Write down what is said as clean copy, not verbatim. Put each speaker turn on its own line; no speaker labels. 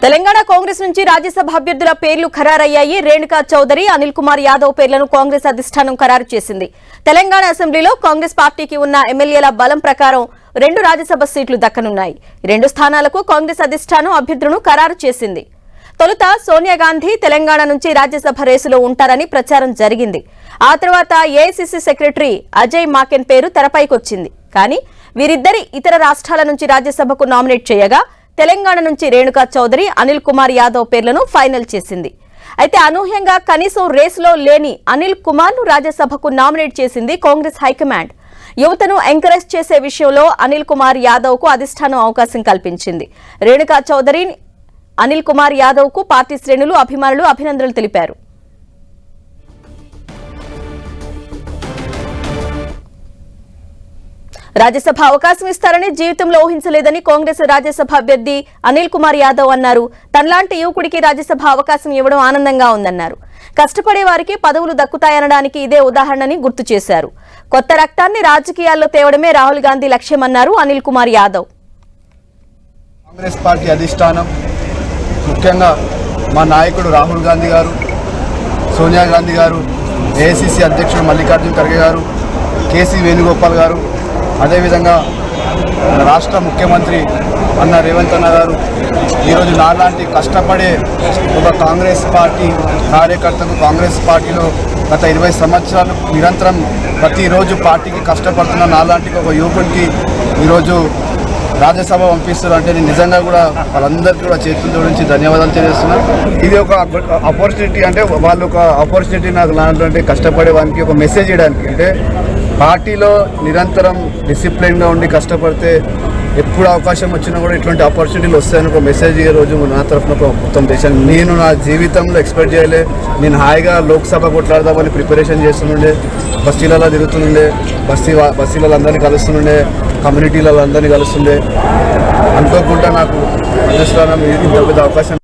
తెలంగాణ కాంగ్రెస్ నుంచి రాజ్యసభ అభ్యర్థుల పేర్లు ఖరారయ్యాయి. రేణుకా చౌదరి, అనిల్ కుమార్ యాదవ్ పేర్లను కాంగ్రెస్ అధిష్టానం ఖరారు చేసింది. తెలంగాణ అసెంబ్లీలో కాంగ్రెస్ పార్టీకి ఉన్న ఎమ్మెల్యేల బలం ప్రకారం 2 రాజ్యసభ సీట్లు దక్కనున్నాయి. 2 స్థానాలకు కాంగ్రెస్ అధిష్టానం అభ్యర్థులను ఖరారు చేసింది. తొలుత సోనియా గాంధీ తెలంగాణ నుంచి రాజ్యసభ రేసులో ఉంటారని ప్రచారం జరిగింది. ఆ తర్వాత ఏఐసీసీ సెక్రటరీ అజయ్ మాకెన్ పేరు తెరపైకొచ్చింది. కానీ వీరిద్దరి ఇతర రాష్ట్రాల నుంచి రాజ్యసభకు నామినేట్ చేయగా తెలంగాణ నుంచి రేణుకా చౌదరి, అనిల్ కుమార్ యాదవ్ పేర్లను ఫైనల్ చేసింది. అయితే అనూహ్యంగా కనీసం రేసులో లేని అనిల్ కుమార్ ను రాజ్యసభకు నామినేట్ చేసింది కాంగ్రెస్ హైకమాండ్. యువతను ఎంకరేజ్ చేసే విషయంలో అనిల్ కుమార్ యాదవ్ కు అధిష్టానం అవకాశం కల్పించింది. రేణుకా చౌదరి, అనిల్ కుమార్ యాదవ్ కు పార్టీ శ్రేణులు, అభిమానులు అభినందనలు తెలిపారు. రాజ్యసభ అవకాశం ఇస్తారని జీవితంలో ఊహించలేదని కాంగ్రెస్ రాజ్యసభ అభ్యర్థి అనిల్ కుమార్ యాదవ్ అన్నారు. తనలాంటి యువకుడికి రాజ్యసభ అవకాశం ఇవ్వడం ఆనందంగా ఉందన్నారు. కష్టపడే వారికి పదవులు దక్కుతాయనడానికి ఇదే ఉదాహరణని గుర్తు చేశారు. కొత్త రక్తాన్ని రాజకీయాల్లో తేవడమే రాహుల్ గాంధీ లక్ష్యమన్నారు అనిల్ కుమార్ యాదవ్.
కాంగ్రెస్ పార్టీ అధిష్టానం, ముఖ్యంగా మా నాయకుడు రాహుల్ గాంధీ గారు, సోనియా గాంధీ గారు, ఏఐసీసీ అధ్యక్షుడు మల్లికార్జున ఖర్గే గారు, కేసీ వేణుగోపాల్ గారు, అదేవిధంగా రాష్ట్ర ముఖ్యమంత్రి అన్న రేవంత్ అన్న గారు ఈరోజు నాలాంటి కష్టపడే ఒక కాంగ్రెస్ పార్టీ కార్యకర్తకు, కాంగ్రెస్ పార్టీలో గత 20 సంవత్సరాలు నిరంతరం ప్రతిరోజు పార్టీకి కష్టపడుతున్న నాలాంటి ఒక యువకుడికి ఈరోజు రాజ్యసభ పంపిస్తారు అంటే నేను నిజంగా కూడా వాళ్ళందరికీ కూడా చేతుల జోడించి ధన్యవాదాలు తెలియజేస్తున్నాను. ఇది ఒక ఆపర్చునిటీ, అంటే వాళ్ళు ఒక ఆపర్చునిటీ నాకు లాంటి కష్టపడే వానికి ఒక మెసేజ్ ఇవ్వడానికి. అంటే పార్టీలో నిరంతరం డిసిప్లిన్గా ఉండి కష్టపడితే ఎప్పుడు అవకాశం వచ్చినా కూడా ఇటువంటి ఆపర్చునిటీలు వస్తాయని ఒక మెసేజ్ ఈ రోజు నా తరఫున మొత్తం దేశాన్ని నేను నా జీవితంలో ఎక్స్పెక్ట్ చేయలే. నేను హాయిగా లోక్సభ కొట్లాడదామని ప్రిపరేషన్ చేస్తుండే, బస్తీలలో తిరుగుతుండే, బస్తీలలో అందరినీ కలుస్తుండే, కమ్యూనిటీలలో అందరినీ కలుస్తుండే. అనుకోకుండా నాకు అధిష్టానం ఇంత పెద్ద అవకాశం